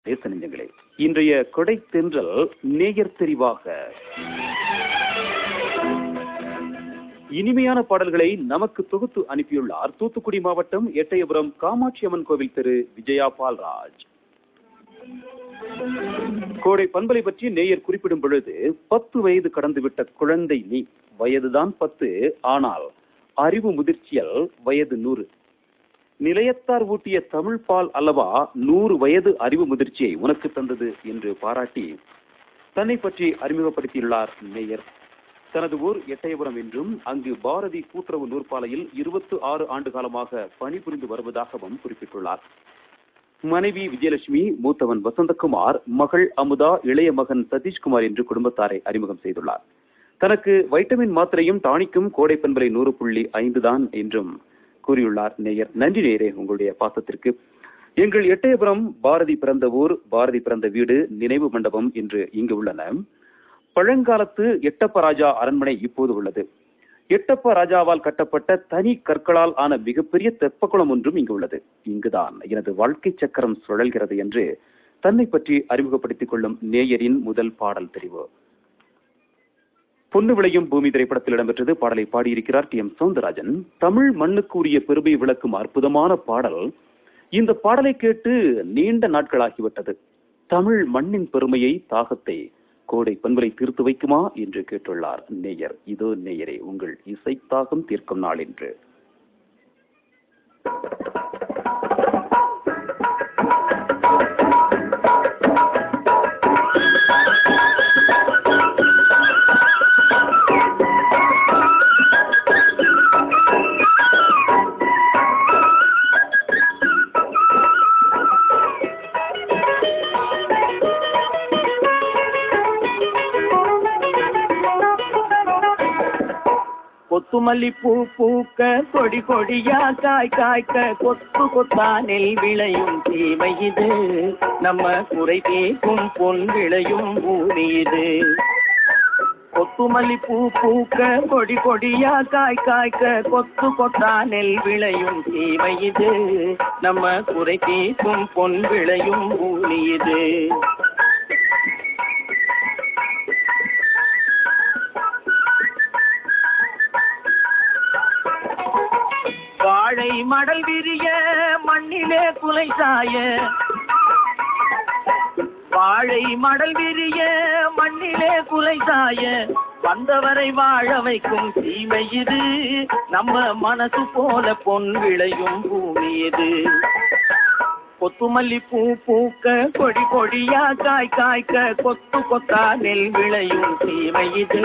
தேச நெஞ்சங்களே, இன்றைய கொடை தென்றல் நேயர் தெரிவாக இனிமையான பாடல்களை நமக்கு தொகுத்து அனுப்பியுள்ளார் தூத்துக்குடி மாவட்டம் எட்டயபுரம் காமாட்சி அம்மன் கோவில் திரு விஜயா பால்ராஜ். கோடை பண்பலை பற்றி நேயர் குறிப்பிடும் பொழுது 10 வயது கடந்துவிட்ட குழந்தை நீ, வயதுதான் 10, ஆனால் அறிவு முதிர்ச்சியல் வயது 100. நிலையத்தார் ஊட்டிய தமிழ் பால் அல்லவா 100 வயது அறிவு முதிர்ச்சியை உனக்கு தந்தது என்று பாராட்டி தன்னை பற்றி அறிமுகப்படுத்தியுள்ளார் நேயர். தனது ஊர் எட்டயபுரம் என்றும் அங்கு பாரதி கூட்டுறவு நூற்பாலையில் 26 ஆண்டு காலமாக பணிபுரிந்து வருவதாகவும் குறிப்பிட்டுள்ளார். மனைவி விஜயலட்சுமி, மூத்தவன் வசந்தகுமார், மகள் அமுதா, இளைய மகன் சதீஷ்குமார் என்று குடும்பத்தாரை அறிமுகம் செய்துள்ளார். தனக்கு வைட்டமின் மாத்திரையும் டானிக்கும் கோடை பண்பலை 100.5 தான் என்றும் கூறியுள்ளார் நேயர். நன்றி நேயரே உங்களுடைய பாசத்திற்கு. எங்கள் எட்டயபுரம் பாரதி பிறந்த ஊர், பாரதி பிறந்த வீடு, நினைவு மண்டபம் என்று இங்கு உள்ளன. பழங்காலத்து எட்டப்ப ராஜா அரண்மனை இப்போது உள்ளது. எட்டப்ப ராஜாவால் கட்டப்பட்ட தனி கற்களால் ஆன மிகப்பெரிய தெப்பக்குளம் ஒன்றும் இங்கு உள்ளது. இங்குதான் எனது வாழ்க்கை சக்கரம் சுழல்கிறது என்று தன்னை பற்றி அறிமுகப்படுத்திக் கொள்ளும் நேயரின் முதல் பாடல் தெரிவு. பொன்னு விளையும் பூமி திரைப்படத்தில் இடம்பெற்றது. பாடலை பாடியிருக்கிறார் டி. எம். சௌந்தரராஜன். தமிழ் மண்ணுக்கு உரிய பெருமையை விளக்கும் அற்புதமான பாடல். இந்த பாடலை கேட்டு நீண்ட நாட்களாகிவிட்டது. தமிழ் மண்ணின் பெருமையை, தாகத்தை கோடை பண்பலை தீர்த்து வைக்குமா என்று கேட்டுள்ளார் நேயர். இதோ நேயரே, உங்கள் இசை தாகம் தீர்க்கும் நாள் என்று. கொத்துமல்லி பூ பூக்க, கொடி கொடியா காய் காய்க்க, கொத்து கொத்தா நெல் விளையும் தீமை இது, நம்ம குறை தீர்க்கும் பொன் விளையும் பூமி இது. கொத்துமல்லி பூ பூக்க, கொடி கொடியா காய் காய்க்க, கொத்து கொத்தா நெல் விளையும் தீமை இது, நம்ம குறை தீர்க்கும் பொன் விளையும் பூமி இது. வாழை மடல் விரிய, மண்ணிலே குலை சாய, வாழை மடல் விரிய, மண்ணிலே குலை சாய, வந்தவரை வாழ வைக்கும் தீமை இது, நம்ம மனசு போல பொன் விளையும் பூமி இது. கொத்துமல்லி பூ பூக்க, கொடி கொடியா காய் காய்க்க, கொத்து கொத்தா நெல் விளையும் தீமை இது,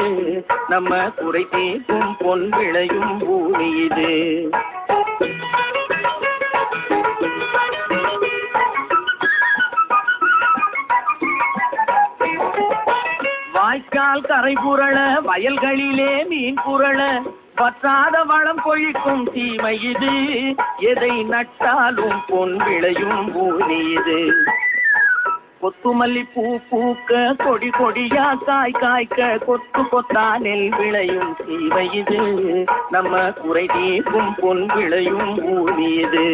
நம்ம குறை தீர்க்கும் பொன் விளையும் பூமி இது. வாய்க்கால் கரை புரள, வயல்களிலே மீன் புரள, பற்றாத வளம் கொழிக்கும் தீமை இது, எதை நட்டாலும் பொன் விளையும் பூமி இது. கொத்துமல்லி பூ பூக்க, கொடி கொடியா காய் காய்க்க, கொத்து கொத்தா நெல் விளையும் தீமை இது, நம்ம குறை தீர்க்கும் பொன் விளையும் பூமி இது.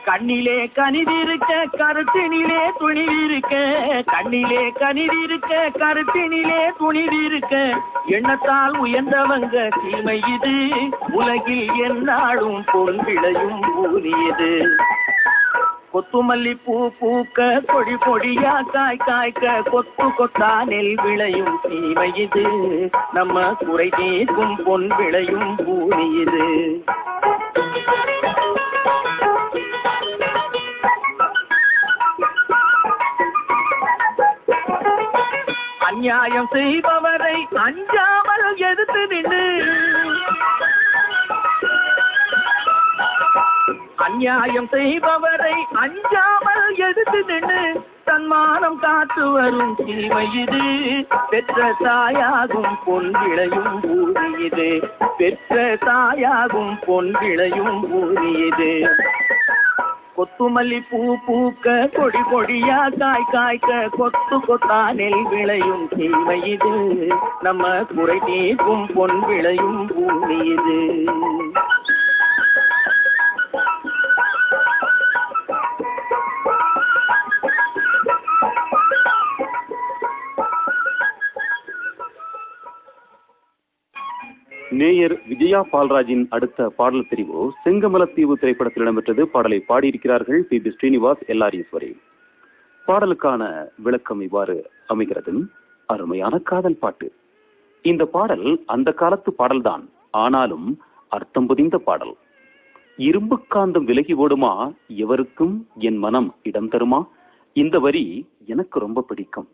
கண்ணிலே கனிதிருக்க, கருத்தினிலே துணிவிருக்க, கண்ணிலே கனிதிருக்க, கருத்தினிலே துணிவிருக்க, எண்ணத்தால் உயர்ந்தவங்க தீமை இது, உலகில் எந்நாளும் பொன் விளையும் பூமி இது. கொத்துமல்லி பூ பூக்க, கொடி கொடியா காய் காய்க்க, கொத்து கொத்தா நெல் விளையும் தீமை இது, நம்ம குறை தீர்க்கும் பொன் விளையும் பூமி இது. அநியாயம் செய்பவரை அஞ்சாமல் எதிர்த்து நின்று, அநியாயம் செய்பவரை அஞ்சாமல் எதிர்த்து நின்று, தன்மானம் காத்து வரும் தீமை இது, பெற்ற தாயாகும் பொன் விளையும் பூமி இது, பெற்ற தாயாகும் பொன் விளையும் பூமி இது. கொத்துமல்லி பூ பூக்க கொடி கொடியா காய் காய்க்க கொத்து கொத்தா நெல் விளையும் தீமை இது நம்ம குறை நீக்கும் பொன் விளையும் பூமி இது. நேயர் விஜயா பால்ராஜின் அடுத்த பாடல் தெரிவு செங்கமலத்தீவு திரைப்படத்தில் இடம்பெற்றது. பாடலை பாடியிருக்கிறார்கள் பி ஸ்ரீனிவாஸ், எல்ஆர் ஈஸ்வரி. பாடலுக்கான விளக்கம் இவ்வாறு அமைகிறது. அருமையான காதல் பாட்டு. இந்த பாடல் அந்த காலத்து பாடல்தான், ஆனாலும் அர்த்தம் புதிந்த பாடல். இரும்பு காந்தம் விலகி ஓடுமா, எவருக்கும் என் மனம் இடம் தருமா, இந்த வரி எனக்கு ரொம்ப பிடிக்கும்.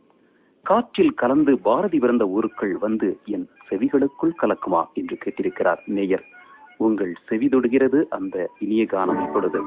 காற்றில் கலந்து பாரதி பிறந்த ஊருக்குள் வந்து என் செவிகளுக்குள் கலக்குமா என்று கேட்டிருக்கிறார் நேயர். உங்கள் செவி தொடுகிறது அந்த இனிய கானம் இப்பொழுது.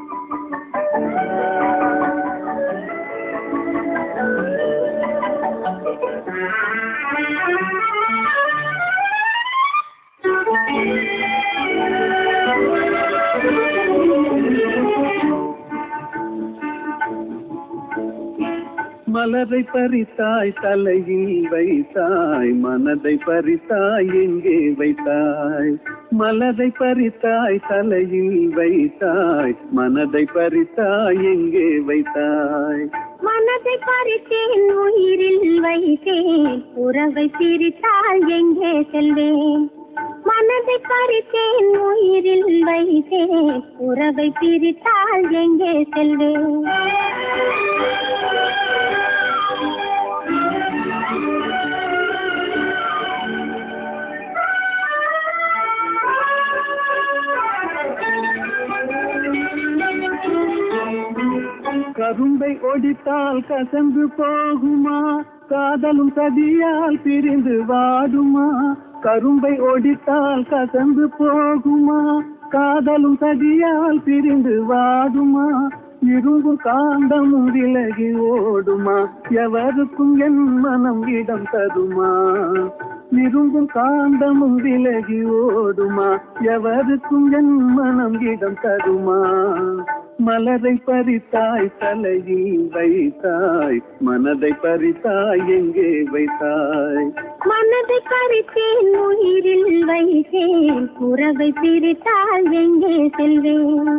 மலரை பறித்தாய் தலையில் வைத்தாய், மனதை பறித்தாய் எங்கே வைத்தாய். மலரை பறித்தாய் தலையில் வைத்தாய், மனதை பறித்தாய் எங்கே வைத்தாய். மனதை பறித்தேன் உயிரில் வைத்தேன், உறவை பிரித்தால் எங்கே செல்வேன். மனதை பறித்தேன் உயிரில் வைத்தேன், உறவை பிரித்தால் எங்கே செல்வேன். கரும்பை ஒடித்தால் கசந்து போகுமா, காதலும் சதியால் பிரிந்து வாடுமா. கரும்பை ஒடித்தால் கசந்து போகுமா, காதலும் சதியால் பிரிந்து வாடுமா. இரும்பு காந்தமும் விலகி ஓடுமா, எவருக்கும் என் மனம் இடம் தருமா. இரும்பும் காந்தமும் விலகி ஓடுமா, எவருக்கும் என் மனம் இடம் தருமா. மலரை பறித்தாய் தலையில் வைத்தாய், மனதை பறித்தாய் எங்கே வைத்தாய். மனதை பறித்தேன் உயிரில் வைத்தேன், உறவை பிரித்தால் எங்கே செல்வேன்.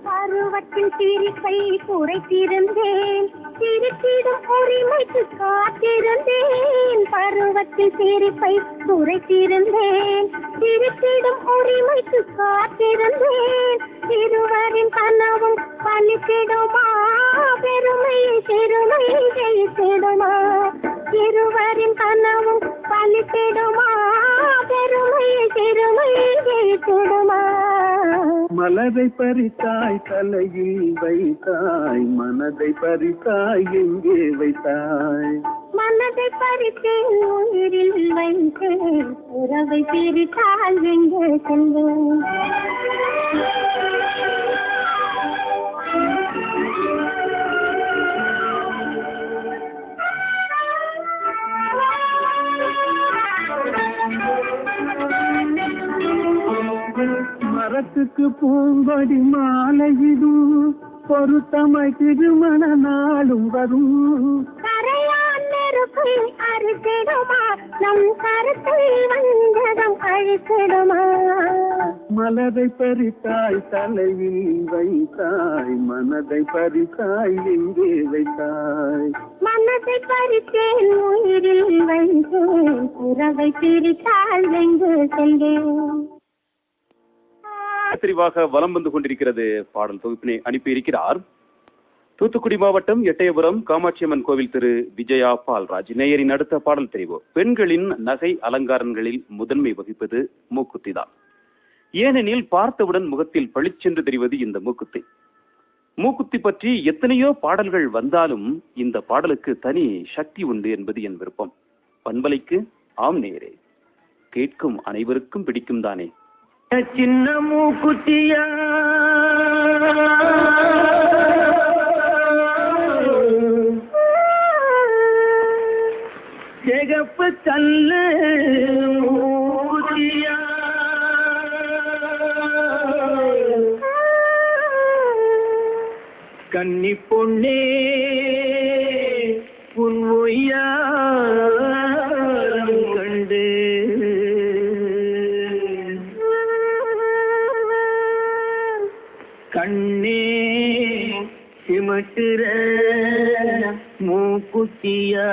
பருவத்தின் சிரிப்பை குறைத்திருந்தேன், சிரித்திடும் உரிமைக்கு காத்திருந்தேன். பருவத்தின் சிரிப்பை குறைத்திருந்தேன், சிரித்திடும் உரிமைக்கு காத்திருந்தேன். இருவரின் கனவும் பலித்திடுமா, பெருமையை சிறுமையை ஜெயித்திடுமா. இருவரின் கனவும் பலித்திடுமா, பெருமையை சிறுமையை ஜெயித்திடுமா. மலரை பறித்தாய் தலையில் வைத்தாய், மனதை பறித்தாய் எங்கே வைத்தாய். மனதை பறித்தேன் உயிரில் வைத்தேன், உறவை பிரித்தால் எங்கே செல்வேன். மரத்துக்கு பூங்கொடி மாலையிடும், பொருத்தமாய் திருமண நாளும் வரும். கரையான் நெருப்பை அறுத்திடுமா, நம் கருத்தை வந்ததம் அழித்திடுமா. மலரை பறித்தாய் தலையில் வைத்தாய், மனதை பறித்தாய் எங்கே வைத்தாய். மனதை பறித்தேன் உயிரில் வைத்தேன், உறவை பிரித்தால் எங்கே செல்வேன். தெரிவாக வலம் வந்து கொண்டிருக்கிறது. பாடல் தொகுப்பினை அனுப்பியிருக்கிறார் தூத்துக்குடி மாவட்டம் எட்டயபுரம் காமாட்சியம்மன் கோவில் திரு விஜயா பால்ராஜ். நேயரின் அடுத்த பாடல் தெரிவு பெண்களின் நகை அலங்காரங்களில் முதன்மை வகிப்பது மூக்குத்தி தான். ஏனெனில் பார்த்தவுடன் முகத்தில் பளிச்சென்று தெரிவது இந்த மூக்குத்தி. மூக்குத்தி பற்றி எத்தனையோ பாடல்கள் வந்தாலும் இந்த பாடலுக்கு தனி சக்தி உண்டு என்பது என் விருப்பம். பண்பலைக்கு ஆம் நேயரே, கேட்கும் அனைவருக்கும் பிடிக்கும் தானே. சின்ன மூக்குத்தியா கல்லு மூக்குத்தியா கன்னி பொண்ணே உன் ஒய்யாரம் கண்டு கண்ணே சிமட்டுற மூக்குத்தியா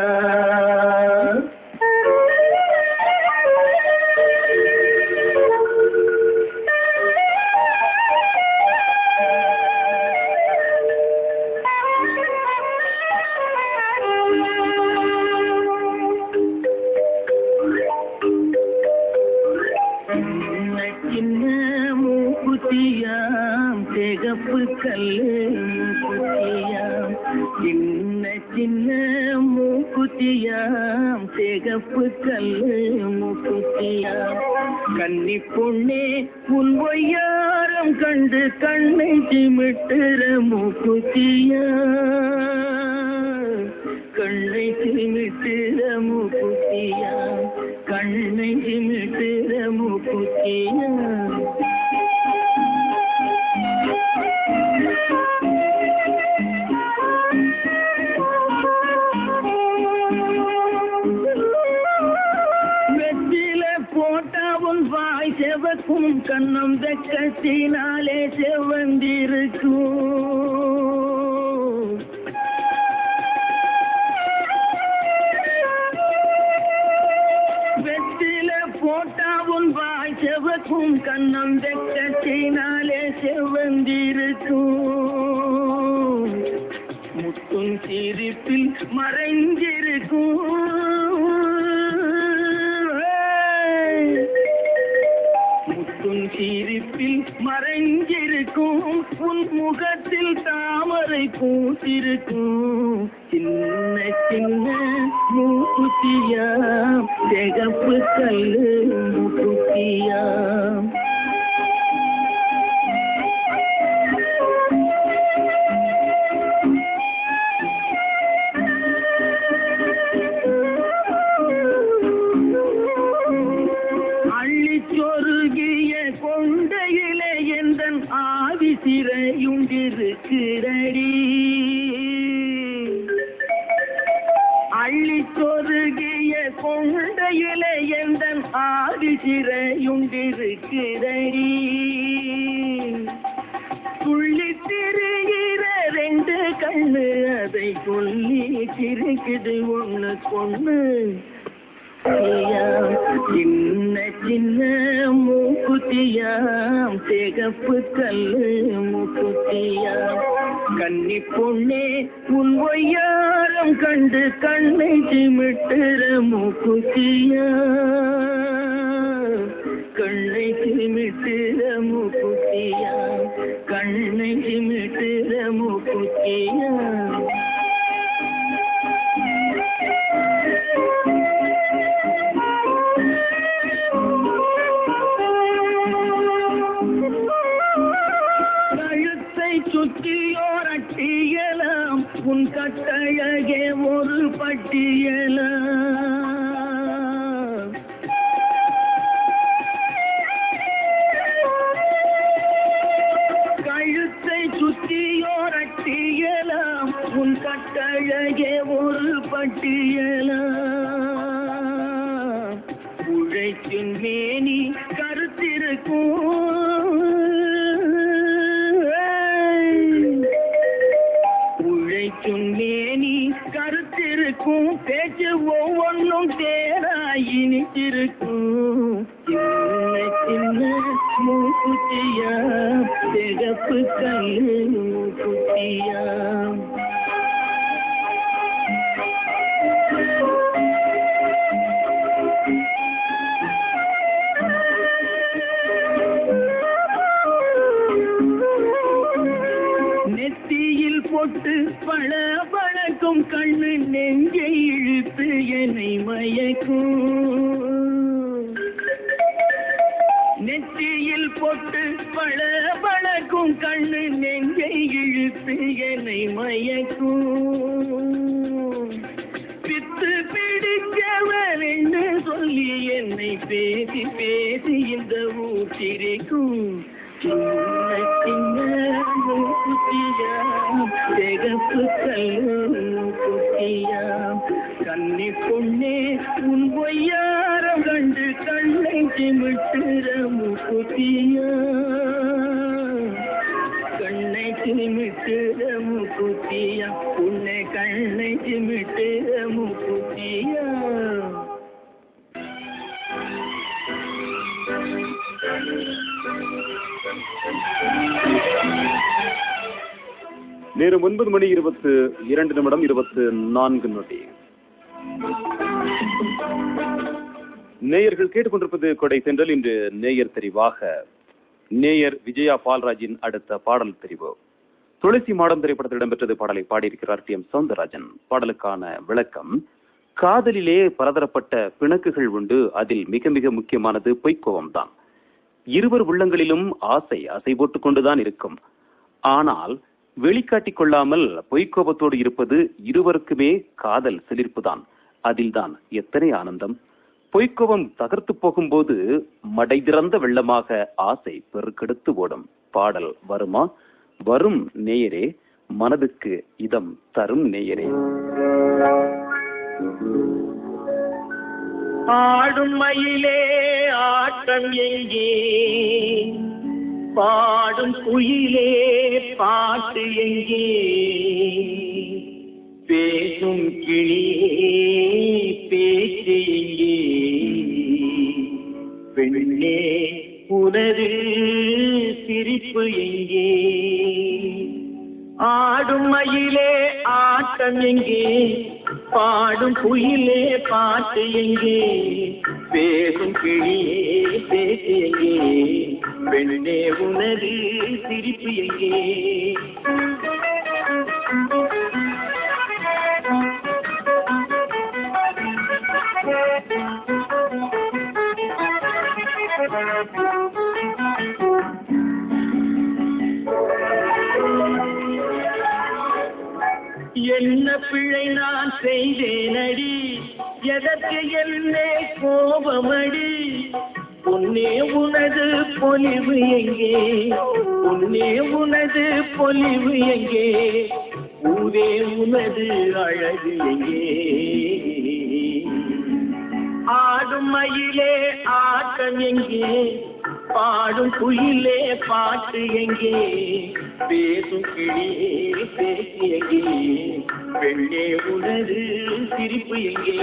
சின்ன மூக்குத்தியாம் சிகப்பு கல்லு மூக்குத்தியாம் சின்ன சின்ன மூக்குத்தியாம் சிகப்பு கல்லு மூக்குத்தியாம் கன்னி பொண்ணே உன் ஒய்யாரம் கண்டு கண்ணை சிமிட்டுற மூக்குத்தியா கண்ணை சிமிட்டுற மூக்குத்தியா கண்ணை சிமிட்டுற மூக்குத்தியா வாய் செவக்கும் கண்ணம் வெக்கத்தினாலே செவந்திருக்கும் வெற்றில போட்டா உன் வாய் செவக்கும் கண்ணம் வெக்கத்தினாலே செவந்திருக்கும் முத்தும் சிரிப்பில் மறைஞ்சிருக்கும் சிரிப்பில் மறைஞ்சிருக்கும் உன் முகத்தில் தாமரை பூத்திருக்கும் சின்ன சின்ன மூக்குத்தியா சிகப்பு கல்லு மூக்குத்தியா கொண்டையிலே எந்தன் ஆவி சிறையுண்டிருக்கிறடி அள்ளி சொருகிய கொண்டையிலே எந்தன் ஆவி சிறையுண்டிருக்கிறடி துள்ளி திரிகிற ரெண்டு கண்ணு அதை சொல்லி சிரிக்குது ஒண்ணு கொண்ணு சின்ன சின்ன மூக்குத்தியாம் சிகப்பு கல்லு மூக்குத்தியாம் கன்னி பொண்ணே உன் ஒய்யாரம் கண்டு கண்ணை சிமிட்டுற மூக்குத்தியா கண்ணை சிமிட்டுற மூக்குத்தியா கண்ணை சிமிட்டுற மூக்குத்தியா சுற்றியோர் அட்டியலாம் உன் கட்டழகே ஒரு பட்டியலாம் கழுத்தை சுற்றியோர் அட்டியலாம் உன் கட்டழகே ஒரு பட்டியலாம் உழைக்கும் மேனி கருத்திருக்கும் மேனி கருத்திருக்கும் பேச்சு ஒவ்வொன்றும் தேராயினிச்சிருக்கும் சின்ன சின்ன மூக்குத்தியா சிகப்பு கல்லு மூக்குத்தியா நெத்தியில் பொட்டு பழ பழக்கும் கண்ணு நெஞ்சை இழுத்து என்னை மயக்கும் நெத்தியில் பொட்டு பழ பழக்கும் கண்ணு நெஞ்சை இழுத்து என்னை மயக்கும் பித்து பிடிச்சவன் சொல்லி என்னை பேசி பேசி இந்த ஊற்றிருக்கும் சின்ன சின்ன குட்டியாம் சிகப்பு கல்லும் குட்டியாம் கண்ணி பொண்ணே உன் பொய்யாரம் கண்டு கண்ணை சிமிட்டுற முக்குத்தியா கண்ணை சிமிட்டுற முக்குத்தியா உன்னை கண்ணை சிமிட்டுற முக்குத்தியா. நேரம் 9:22:24. நேயர்கள் கேட்டுக்கொண்டிருப்பது கொடை தென்றல். இன்று நேயர் தெரிவாக நேயர் விஜயா பால்ராஜின் அடுத்த பாடல் தெரிவு. துளசி மாடம் திரைப்படத்தில் இடம்பெற்றது. பாடலை பாடியிருக்கிறார் டி எம் சௌந்தரராஜன். பாடலுக்கான விளக்கம்: காதலிலே பலதரப்பட்ட பிணக்குகள் உண்டு. அதில் மிக மிக முக்கியமானது பொய்க்கோபம் தான். இருவர் உள்ளங்களிலும் ஆசை போட்டுக் கொண்டுதான் இருக்கும். ஆனால் வெளிக்காட்டிக் கொள்ளாமல் பொய்க்கோபத்தோடு இருப்பது இருவருக்குமே காதல் சிலிர்ப்புதான். அதில்தான் எத்தனை ஆனந்தம். பொய்க்கோபம் தகர்த்து போகும்போது மடை திறந்த வெள்ளமாக ஆசை பெருக்கெடுத்து ஓடும். பாடல் வருமா? வரும் நேயரே, மனதுக்கு இதம் தரும் நேயரே. ஆடும் மயிலே ஆட்டம் எங்கே, பாடும் குயிலே பாட்டு எங்கே, பேசும் கிளியே பேச்சு எங்கே, பெண்ணே உனது சிரிப்பு எங்கே. ஆடும் மயிலே ஆட்டம் எங்கே, பாடும் குயிலே பாட்டு எங்கே, பேசும் கிளியே பேச்சு எங்கே, பெண்ணே உனது சிரிப்பு எங்கே. என்ன பிழை நான் செய்தேனடி, எதற்கு என்னே கோபமடி, பொன்னே உனது பொலிவு எங்கே, பொன்னே உனது பொலிவு எங்கே, ஊரே உனது அழகு எங்கே. ஆடும் மயிலே ஆட்டம் எங்கே, பாடும் குயிலே பாட்டு எங்கே, பேசும் கிளியே பேச்சு எங்கே, பெண்ணே உனது சிரிப்பு எங்கே.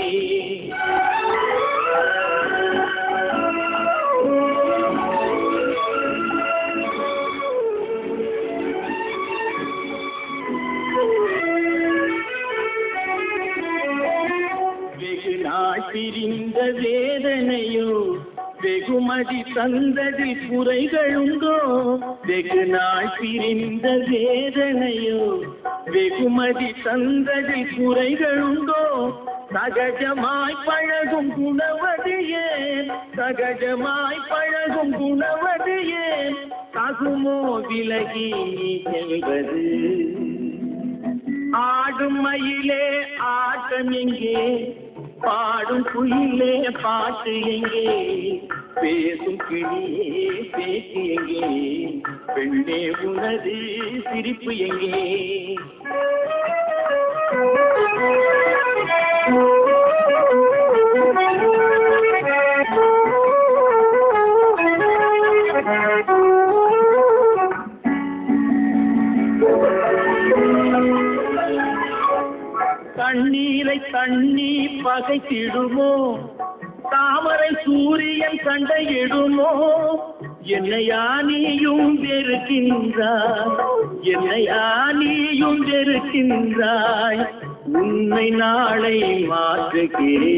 வெகு நாள் பிரிந்த வேதனையோ, வெகுமதி தந்ததில் குறைகளுண்டோ, வெகு நாள் பிரிந்த வேதனையோ, வெகுமதி தந்ததில் குறைகளுண்டோ, சகஜமாய் பழகும் குணவதியே, சகஜமாய் பழகும் குணவதியே, தகுமோ விலகி செல்வது. ஆடும் மயிலே ஆட்டம் எங்கே, பாடும் குயிலே பாட்டு எங்கே, பேசும் கிளியே பேச்சு எங்கே, பெண்ணே உனது சிரிப்பு எங்கே. தண்ணீரை தண்ணி பகைத்திடுமோ, தாமரை சூரியன் சண்டையிடுமோ, என்னையா நீயும் வெறுக்கின்றாய், என்னையா நீயும் வெறுக்கின்றாய், உன்னை நாளை மாற்றுகிறேன்.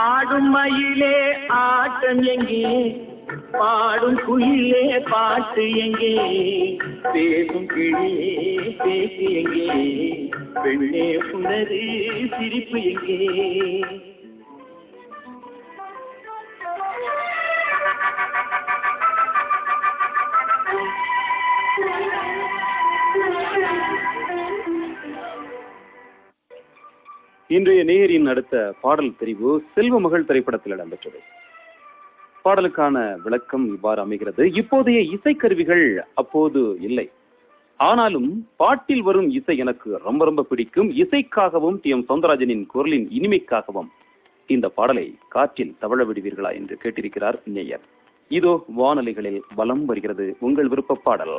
ஆடும் மயிலே ஆட்டம் எங்கே, பாடும் குயிலே பாட்டு எங்கே, பேசும் கிளியே பேச்சு எங்கே, பெண்ணே உனது சிரிப்பு எங்கே. இன்றைய நேயரின் அடுத்த பாடல் தெரிவு செல்வ மகள் திரைப்படத்தில் இடம்பெற்றது. பாடலுக்கான விளக்கம் இவ்வாறு அமைகிறது. இப்போதைய இசைக்கருவிகள் அப்போது இல்லை. ஆனாலும் பாட்டில் வரும் இசை எனக்கு ரொம்ப ரொம்ப பிடிக்கும். இசைக்காகவும் டி எம் சௌந்தரராஜனின் குரலின் இனிமைக்காகவும் இந்த பாடலை காற்றில் தவழ விடுவீர்களா என்று கேட்டிருக்கிறார் நேயர். இதோ வானொலிகளில் வலம் வருகிறது உங்கள் விருப்ப பாடல்.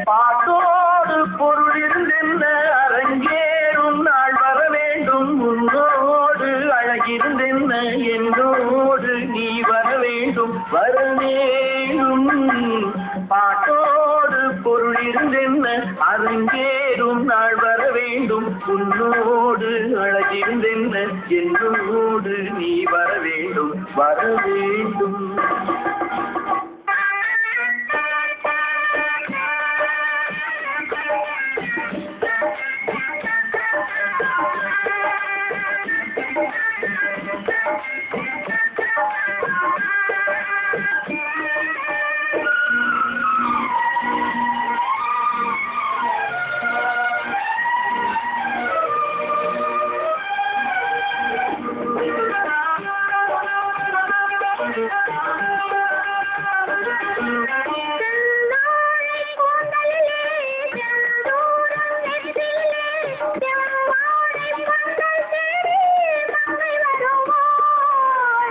பாட்டோடு பொருள் இருந்தென்ன அரங்கேறும் நாள் வர வேண்டும். உன்னோடு அழகிருந்தென்ன என்னோடு நீ வர வேண்டும் வர வேண்டும். பாட்டோடு பொருள் இருந்தென்ன அரங்கேறும் நாள் வர வேண்டும். உன்னோடு அழகிருந்தென்ன என்னோடு நீ வர வேண்டும் வர வேண்டும்.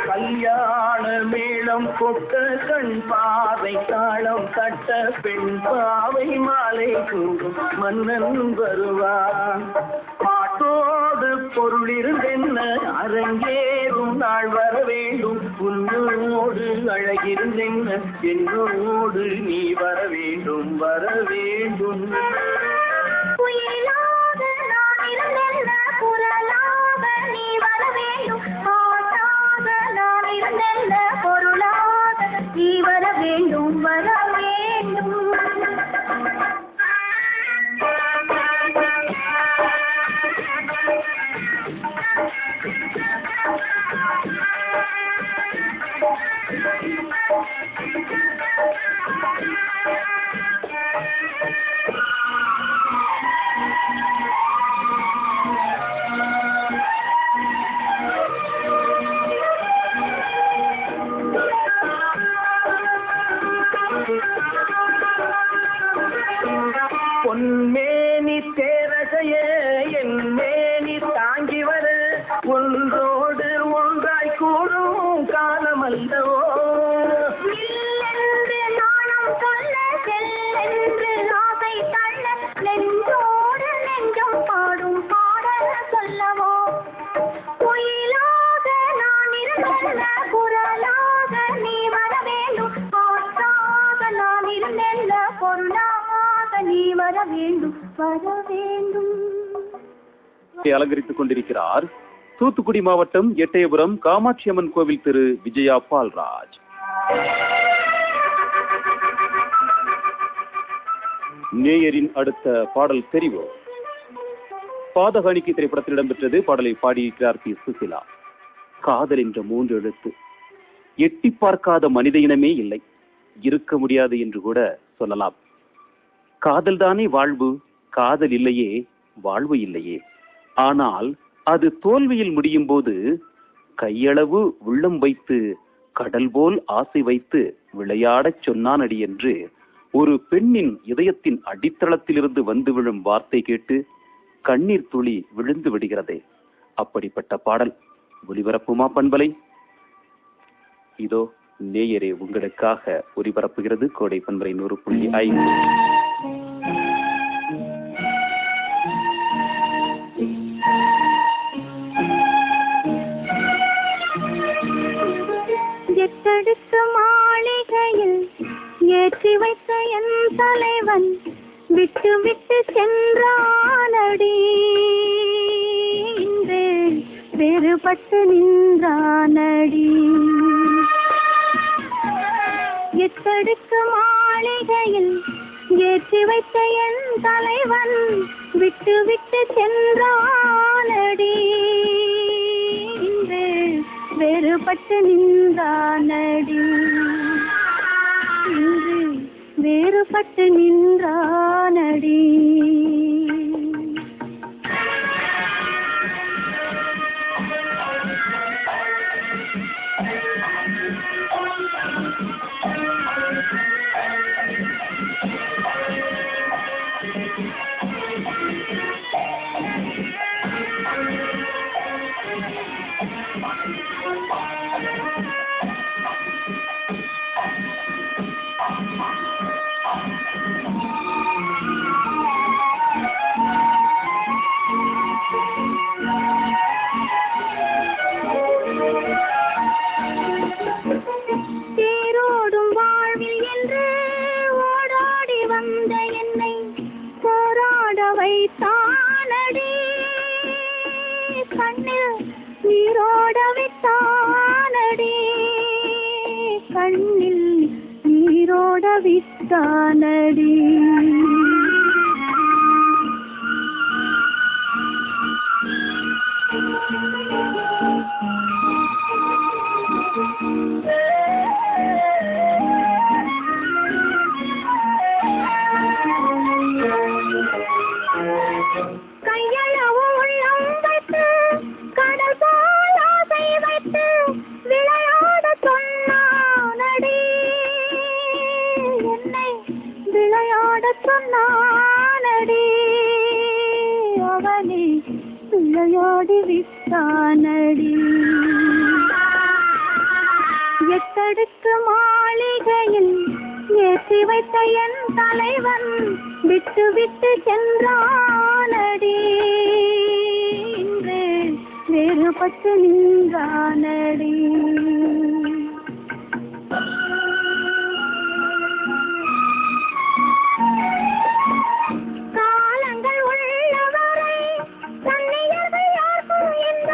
கல்யாண மேளம் கொட்ட கண் பாவை தாளம் தட்ட பெண் பாவை மாலை கூடும் மன்னன் வருவான். பாட்டோடு பொருள் இருந்தென்ன அரங்கேறும் நாள் வர வேண்டும். உன்னோடு அழகிருந்தென்ன என்னோடு நீ வர வேண்டும் வர வேண்டும். நீ வர வேண்டும் வர வேண்டும். பொன்மேனி தேரகையே என் மேனி தாங்கி வர ஒன்றோடு ஒன்றாய் கூடும் காலமல்லவோ. நாணம் சொல்ல செல்லென்று ஆசை தள்ள நெஞ்சோடு நெஞ்சம் பாடும் பாடல் சொல்லவோ. குயிலாக நான் இருந்த குரலாக நீ வர வேண்டும். காற்றாக நான் இருந்த பொருளாக நீ வர வேண்டும் வர வேண்டும். அலங்கரித்துக் கொண்டிருக்கிறார் தூத்துக்குடி மாவட்டம் எட்டயபுரம் காமாட்சி அம்மன் கோவில் திரு விஜயா பால்ராஜ். நேயரின் அடுத்த பாடல் தெரிவு பாதகாணிக்கை திரைப்படத்தில் இடம்பெற்றது. பாடலை பாடியிருக்கிறார் பி சுசிலா. காதல் என்ற 3 எழுத்து எட்டி பார்க்காத மனித இனமே இல்லை, இருக்க முடியாது என்று கூட சொல்லலாம். காதல் தானே வாழ்வு, காதல் இல்லையே வாழ்வு இல்லையே. ஆனால் அது தோல்வியில் முடியும் போது கையளவு உள்ளம் வைத்து கடல் போல் ஆசை வைத்து விளையாடச் சொன்னான் அடி என்று ஒரு பெண்ணின் இதயத்தின் அடித்தளத்திலிருந்து வந்து விழும் வார்த்தை கேட்டு கண்ணீர் துளி விழுந்து விடுகிறதே. அப்படிப்பட்ட பாடல் ஒலிபரப்புமா பண்பலை? இதோ நேயரே உங்களுக்காக ஒளிபரப்புகிறது கோடை பண்பரை 100.5. எத்தடுத்த மாளிகையில் ஏற்றி வைத்த என் தலைவன் விட்டு விட்டு சென்றானடி, இன்று வேறுபட்டு நின்றானடி. எத்தடுத்த மாளிகையில் ஏற்றி வைத்த என் தலைவன் விட்டு விட்டு சென்றானடி, இன்று வேறுபட்டு நின்றானடி, இன்று வேறுபட்டு நின்றானடி. தேரோடும் வாழ்வில் என்று ஓடாடி வந்த என்னை போராட வைத்தானடி, கண்ணில் நீரோட விட்டானடி, கண்ணில் நீரோட விட்டானடி. கையளவு உள்ளம் வைத்து கடல் போல் ஆசை வைத்து விளையாட சொன்னானடி, என்னை விளையாட சொன்னானடி, அவனை விளையாடி விட்டானடி. எத்தடுக்கு மாளிகையில் ஏற்றி வைத்த என் தலைவன் விட்டு விட்டு சென்றானடி, இன்று வேறுபட்டு நின்றானடி. காலங்கள் உள்ளவரை கண்ணியர்கள் யாருக்கும் இந்த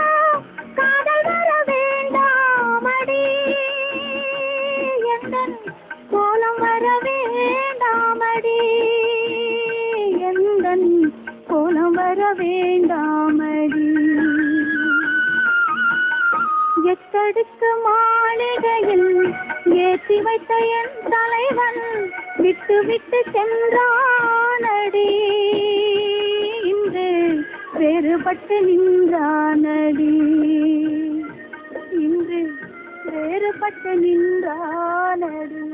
காதல் வர வேண்டாமடி, எந்தன் கோலம் வர வேண்டாமடி, எந்தன் கோலம் வர வேண்டாமடி. எத்தடுக்கு மாளிகையில் ஏற்றி வைத்த என் தலைவன் விட்டு விட்டு சென்றானடி, இன்று வேறுபட்டு நின்றானடி, இன்று வேறுபட்டு நின்றானடி.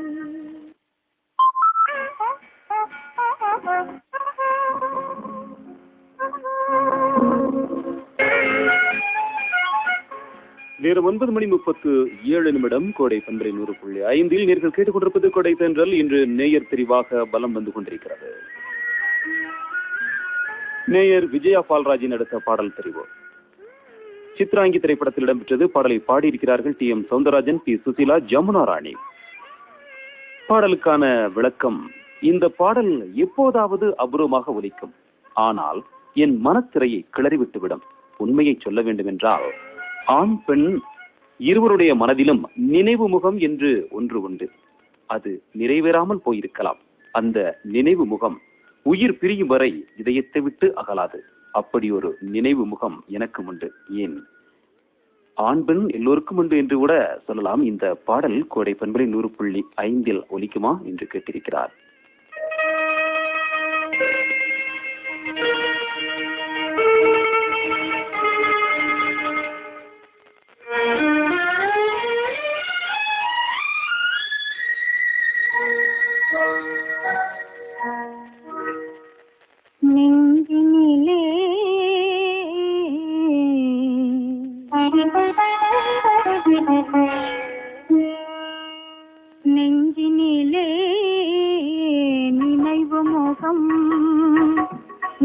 நேரம் 9:37 கோடை பண்பரை 100.5 நீங்கள் கேட்டுக்கொண்டிருப்பது கொடை தென்றல். இன்று நேயர் தெரிவாக பலம் வந்து கொண்டிருக்கிறது. நேயர் விஜயா பால்ராஜின் அடுத்த பாடல் தெரிவு சித்ராங்கி திரைப்படத்தில் இடம்பெற்றது. பாடலை பாடியிருக்கிறார்கள் T. M. Soundararajan, P. Susheela, Jamuna Rani. பாடலுக்கான விளக்கம்: இந்த பாடல் எப்போதாவது அபூர்வமாக ஒலிக்கும், ஆனால் என் மனத்திரையை கிளறிவிட்டுவிடும். உண்மையை சொல்ல வேண்டும் என்றால் ஆண் பெண் இருவருடைய மனதிலும் நினைவு முகம் என்று ஒன்று உண்டு. அது நிறைவேறாமல் போயிருக்கலாம். அந்த நினைவு முகம் உயிர் பிரியும் வரை இதயத்தை விட்டு அகலாது. அப்படி ஒரு நினைவு முகம் எனக்கு உண்டு. ஏன் ஆண் பெண் எல்லோருக்கும் உண்டு என்று கூட சொல்லலாம். இந்த பாடல் கோடை பண்பலை 100.5 ஒலிக்குமா என்று கேட்டிருக்கிறார். நெஞ்சினிலே நெஞ்சினிலே நினைவு முகம்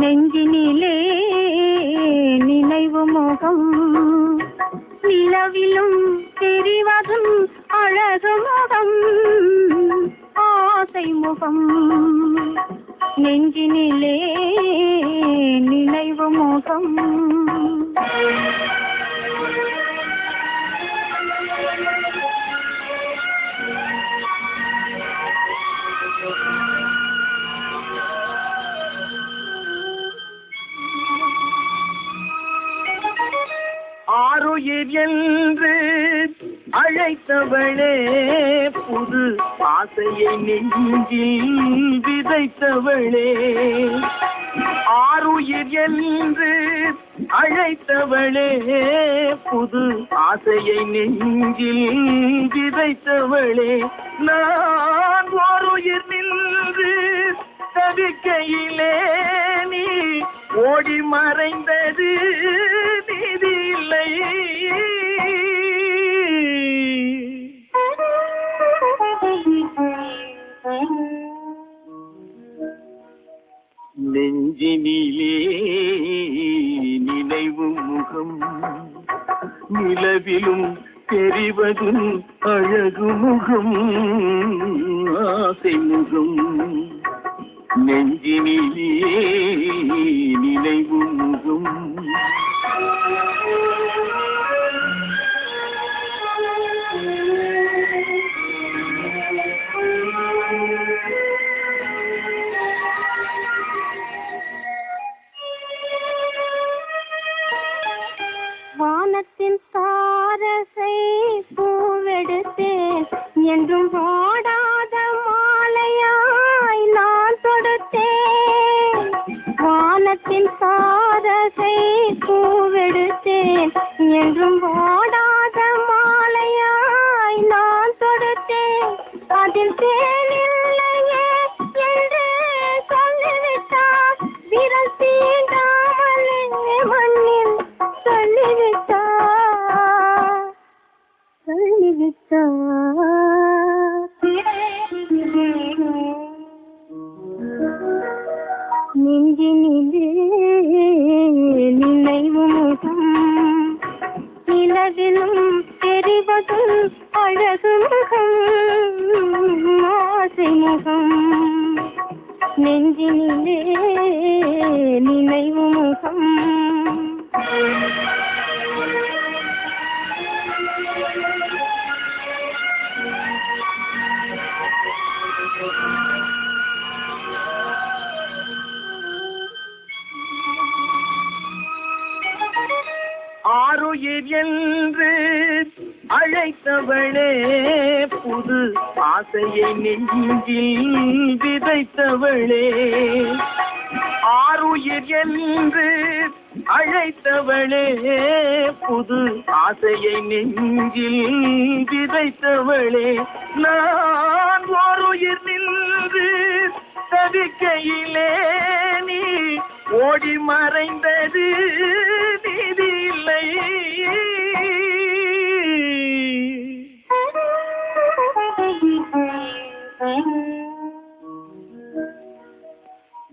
நெஞ்சினிலே நினைவு முகம் நிலவிலும் தெரிவதும் அழகு முகம் ஆசை முகம் நெஞ்சினிலே நினைவு முகம் ஆருயிர் என்று அழைத்தவளே புது ஆசையை நெஞ்சில் விதைத்தவளே ஆருயிர் என்று அழைத்தவளே புது ஆசையை நெஞ்சில் விதைத்தவளே நான் ஓருயிர் நின்று தவிக்கையிலே நீ ஓடி மறைந்தது நீதி இல்லை நெஞ்சினிலே நினைவு முகம் நிலவிலும் தெரிவதும் அழகு முகம் ஆசை முகம் நெஞ்சினிலே நினைவு முகம் வானத்தின் சாரசை பூவெடுத்தேன் என்றும் வாடாத மாலையாய் நான் தொடுத்தேன் வானத்தின் சாரசை பூவெடுத்தேன் என்றும் வாடாத மாலையாய் நான் தொடுத்தேன் அதில் தேனில்லையே என்று சொல்லிவிட்டார் விரல் தீண்டாமலே மண்ணில் சொல்லிவிட்டார் நெஞ்சினிலே நினைவு முகம் நிலவிலும் தெரிவதும் அழகு முகம் ஆசை முகம் நெஞ்சினிலே நினைவு முகம் ஆருயிர் என்று அழைத்தவளே புது ஆசையை நெஞ்சில் விதைத்தவளே ஆருயிர் என்று அழைத்தவளே புது ஆசையை நெஞ்சில் விதைத்தவளே நான் ஓருயிர் நின்று தவிக்கையிலே நீ ஓடி மறைந்தது நீதி இல்லை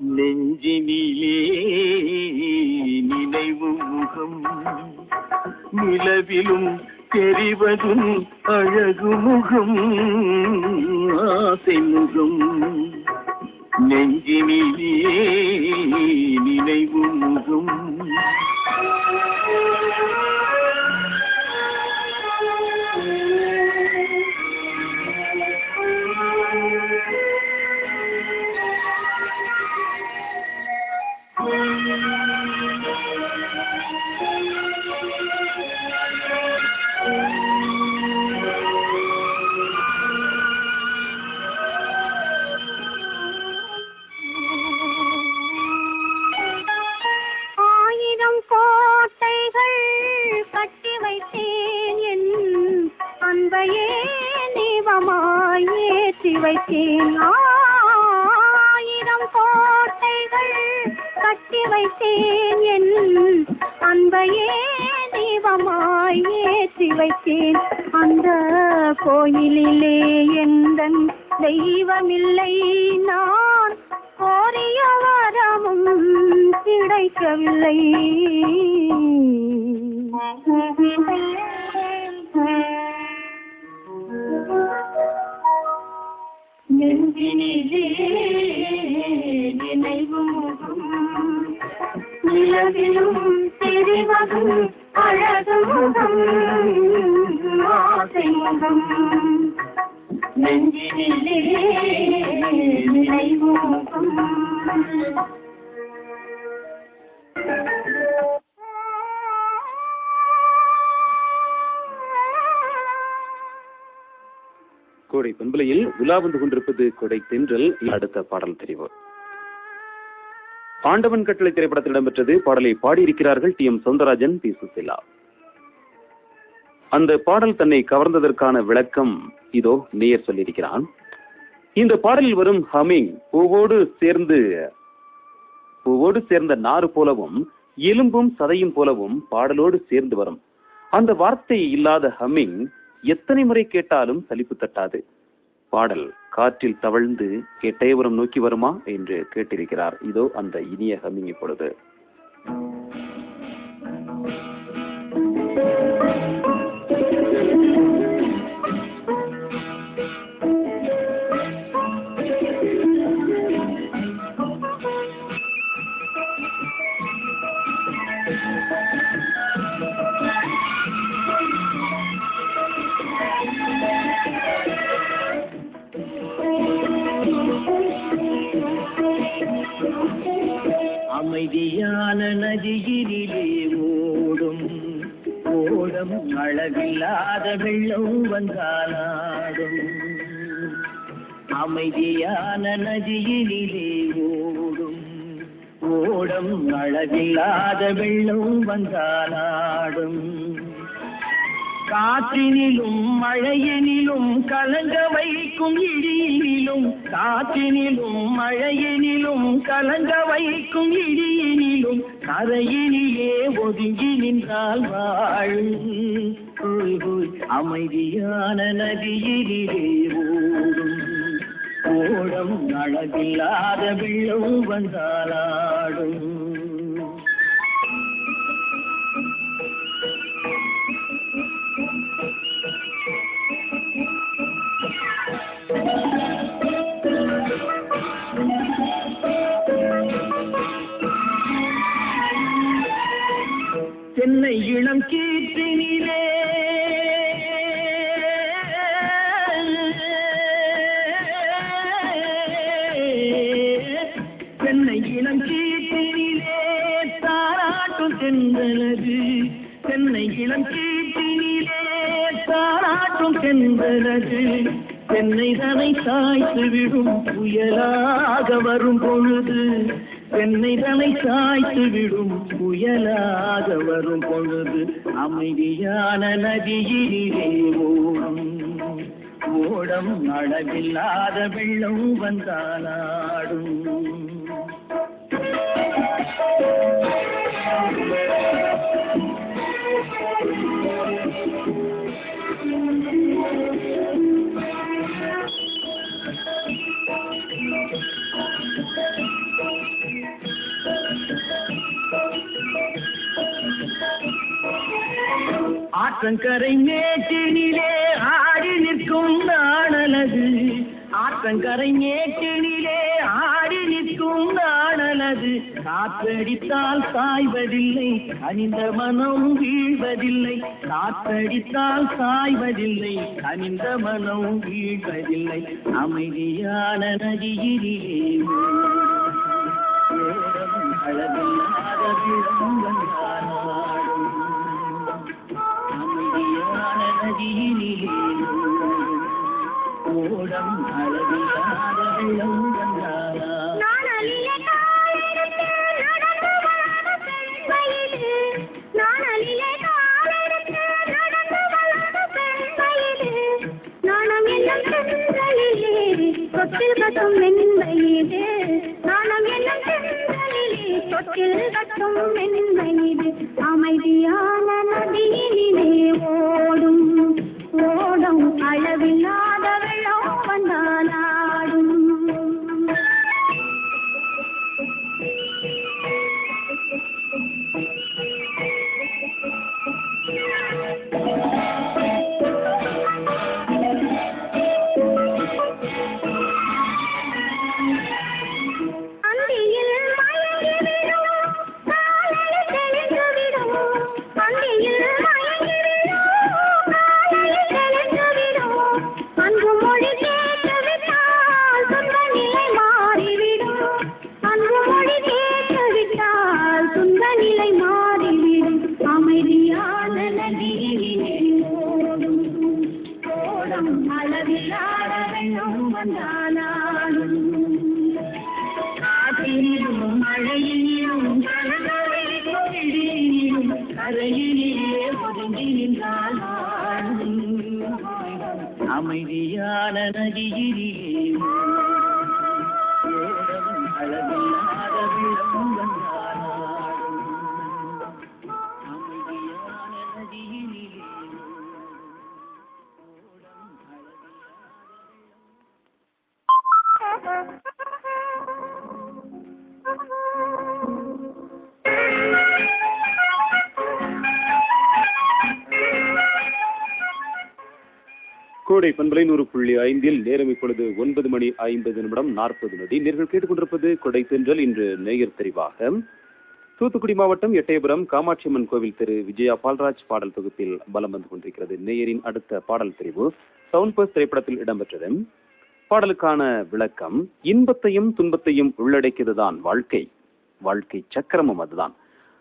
நெஞ்சினிலே நினைவு முகம் நிலவிலும் தெரிவதும் அழகு முகம் ஆசை முகம் நெஞ்சினிலே நினைவு முகம் ஆயிரம் கோட்டைகள் கட்டி வைத்தேன் என் அன்பையே தீபமாய் ஏற்றி வைத்தேன் ஆயிரம் கோட்டைகள் கட்டி வைத்தேன் என் அன்பையே தீபமாய் ஏற்றி வைத்தேன் அந்த கோயிலிலே எந்தன் தெய்வமில்லை நான் கோரிய வரமும் கிடைக்கவில்லை. நெஞ்சினிலே நினைவும் நிலவிலும் தெரிவதும் அழகும் ஆசை முகம். நெஞ்சினிலே நினைவும் கோடை பண்பலையில் உலா வந்து கொண்டிருப்பது கொடை தென்றல். அடுத்த பாடல் தெரிவு ஆண்டவன் கட்டளை திரைப்படத்தில் இடம்பெற்றது. பாடலை பாடியிருக்கிறார்கள் டி.எம். சௌந்தரராஜன், பி. சுசீலா. அந்த பாடல் தன்னை கவர்ந்ததற்கான விளக்கம் இதோ நேயர் சொல்லியிருக்கிறான். இந்த பாடலில் வரும் ஹமிங் பூவோடு சேர்ந்த நாறு போலவும் எலும்பும் சதையும் போலவும் பாடலோடு சேர்ந்து வரும். அந்த வார்த்தை இல்லாத ஹமிங் எத்தனை முறை கேட்டாலும் சலிப்பு தட்டாது. பாடல் காற்றில் தவழ்ந்து எட்டயபுரம் நோக்கி வருமா என்று கேட்டிருக்கிறார். இதோ அந்த இனிய ஹமிங் இப்பொழுது. அமைதியான நதியினிலே ஓடும் ஓடம் அளவில்லாத வெள்ளம் வந்தாலாடும். அமைதியான நதியினிலே ஓடும் ஓடம் அளவில்லாத வெள்ளம் வந்தாலாடும். காற்றினிலும் மழையினிலும் கலங்க வைக்கும் இடியினிலும், காற்றினிலும் மழையினிலும் கலங்க வைக்கும் இடியினிலும் கரையினிலே ஒதுங்கி நின்றால் வாழும். அமைதியான நதியினிலே ஓடும் ஓடம் அழகில்லாத வெள்ளம் வந்தாலாடும். தென்னை இளம் கீற்றினிலே தென்னை இளம் கீற்றினிலே தாராட்டும் தென்றலது. தென்னை இளம் கீற்றினிலே தாராட்டும் தென்றலது. தென்னை தனை சாய்த்து விடும் புயலாக வரும் பொழுது, தென்னை தனை சாய்த்து விடும் புயலாக வரும் பொழுது அமைதியான நதியினிலே ஓடும் ஓடம் அளவில்லாத வெள்ளம் வந்தாலாடும். ஆற்றங்கரை மேட்டினிலே ஆடி நிற்கும் நாணலது. ஆற்றங்கரை மேட்டினிலே ஆடி நிற்கும் நாணலது. காற்றடித்தால் சாய்வதில்லை, கனிந்த மனம் வீழ்வதில்லை. காற்றடித்தால் சாய்வதில்லை, கனிந்த மனம் வீழ்வதில்லை. அமைதியான நதியினிலே ஓடும் அளவில்லாத வெள்ளம் வந்தாலாடும். அமைதியான நதியினிலே ஓடம் அளவில்லாத வெள்ளம் வந்தாலாடும். தொட்டில் கட்டும் மென்மையிது நாணம் என்னும் செந்தலிலே, தொட்டில் கட்டும் மென்மையிது அமைதியான நதியினிலே ஓடும் ஓடும் அளவில்லாத வெள்ளம் வந்தாலா. அளவில்லாத வெள்ளம் வந்தாலும் காற்றினிலும் மழையிலும் கலங்கரைக்கும் இடியிலும் கரையிலே ஒதுங்கி நின்றால் அமைதியான நதியிலே அளவில்லாத வெள்ளம் வந்தாலும் அமைதியான நதியிலே கோடை பண்பலை 100.5 நேரம் இப்பொழுது 9:50 நேர்கள் கேட்டுக்கொண்டிருப்பது கொடை தென்றல். இன்று நேயர் தெரிவாக தூத்துக்குடி மாவட்டம் எட்டயபுரம் காமாட்சியம்மன் கோவில் திரு விஜயா பால்ராஜ் பாடல் தொகுப்பில் பலம் வந்து கொண்டிருக்கிறது. நேயரின் அடுத்த பாடல் தெரிவு சவுண்ட் பஸ் திரைப்படத்தில் இடம்பெற்றது. பாடலுக்கான விளக்கம்: இன்பத்தையும் துன்பத்தையும் உள்ளடக்கியதுதான் வாழ்க்கை. வாழ்க்கை சக்கரமும் அதுதான்.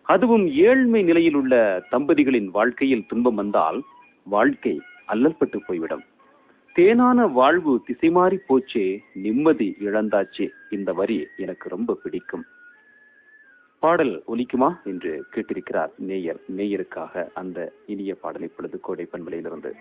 அதுவும் ஏழ்மை நிலையில் உள்ள தம்பதிகளின் வாழ்க்கையில் துன்பம் வந்தால் வாழ்க்கை அல்லல்பட்டு போய்விடும். தேனான வாழ்வு திசை மாறி போச்சே, நிம்மதி இழந்தாச்சே. இந்த வரி எனக்கு ரொம்ப பிடிக்கும். பாடல் ஒலிக்குமா என்று கேட்டிருக்கிறார் நேயர். நேயருக்காக அந்த இனிய பாடல் இப்பொழுது கோடை பண்பலையிலிருந்து.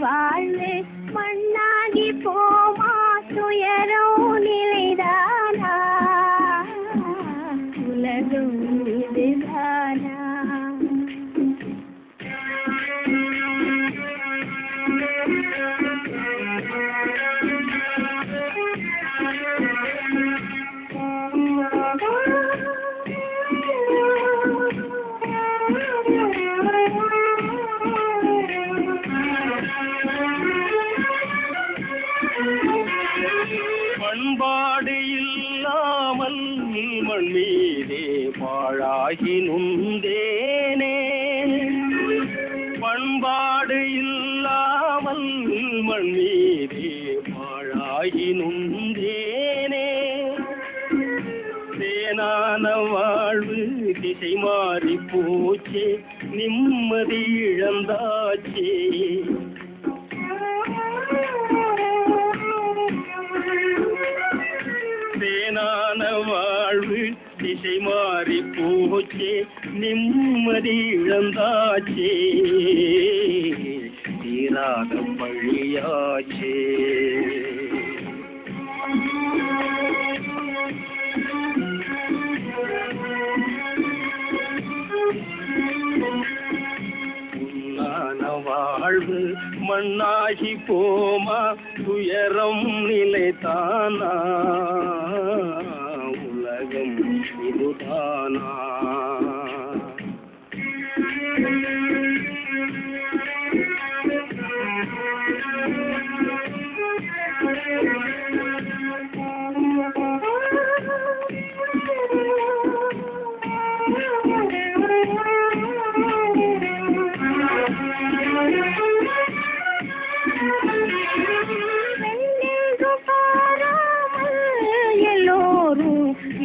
வாழ்வு மண்ணாகி போமா துயரோ நிலைதானா உலகம் இதுதானா பண்பாடு இல்லாமல் மண் மீதே பாழாகி நுந்தேனே பண்பாடு இல்லாமல் மண் மீதே பாழாகி நுந்தேனே தேனான வாழ்வு திசை மாறி போச்சே நிம்மதி இழந்தாச்சே தேனான வாழ்வு திசை மாறி போச்சே நிம்மதி இழந்தாச்சே தீராத பழியாச்சே. வாழ்வு மண்ணாகி போமா துயரம் நிலைத்தானா உலகம் இதுதானா.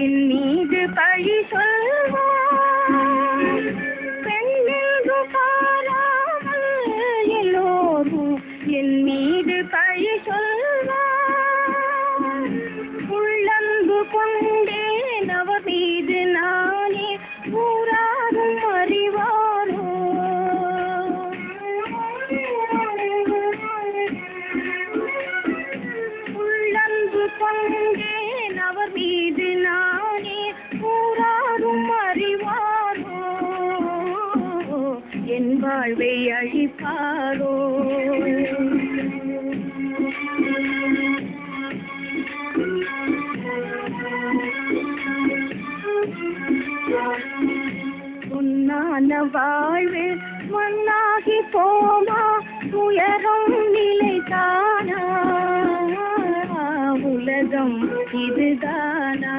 என் மீது பழி சொல்வார், பெண்ணென்று பாராமல் எல்லோரும் என் மீது பழி சொல்வார். உள்ளன்பு கொண்டேன் அவர் மீது நானே ஊராரும் அறிவாரோ. உள்ளன்பு கொண்டேன் அவர் மீது நானே ஊராரும் அறிவாரோ. என் வாழ்வை அழிப்பாரோ. பொன்னான வாழ்வு மண்ணாகி போமா துயரம் நிலைத்தானா உலகம் இதுதானா.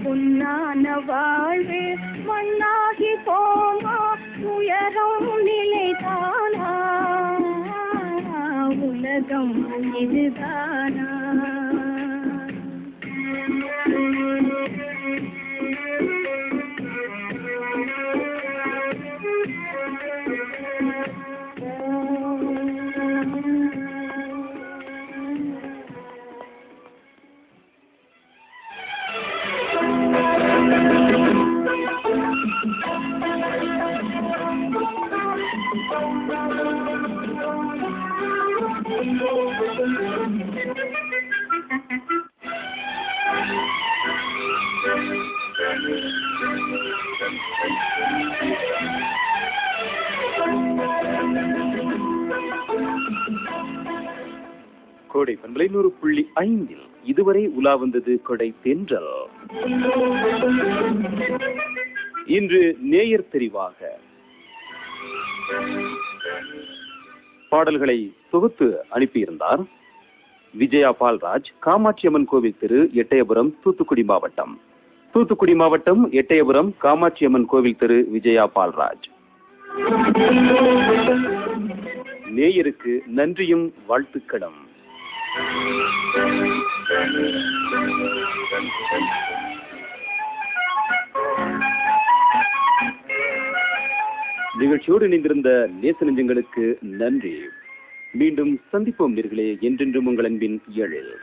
பொன்னான வாழ்வு மண்ணாகி போமா துயரம் நிலைத்தானா உலகம் இதுதானா. கோடை பண்பலை 100.5 இதுவரை உலா வந்தது கொடை தென்றல். இன்று நேயர் தெரிவாக பாடல்களை தொகுத்து அனுப்பியிருந்தார் விஜயா பால்ராஜ், காமாட்சியம்மன் கோவில் தெரு, எட்டயபுரம், தூத்துக்குடி மாவட்டம். தூத்துக்குடி மாவட்டம் எட்டயபுரம் காமாட்சியம்மன் கோவில் தெரு விஜயா பால்ராஜ். நேயருக்கு நன்றியும் வாழ்த்துக்களும். நிகழ்ச்சியோடு இணைந்திருந்த நேச நெஞ்சங்களுக்கு நன்றி. மீண்டும் சந்திப்போம் நேயர்களே. என்றென்றும் உங்கள் அன்பின் எழில்.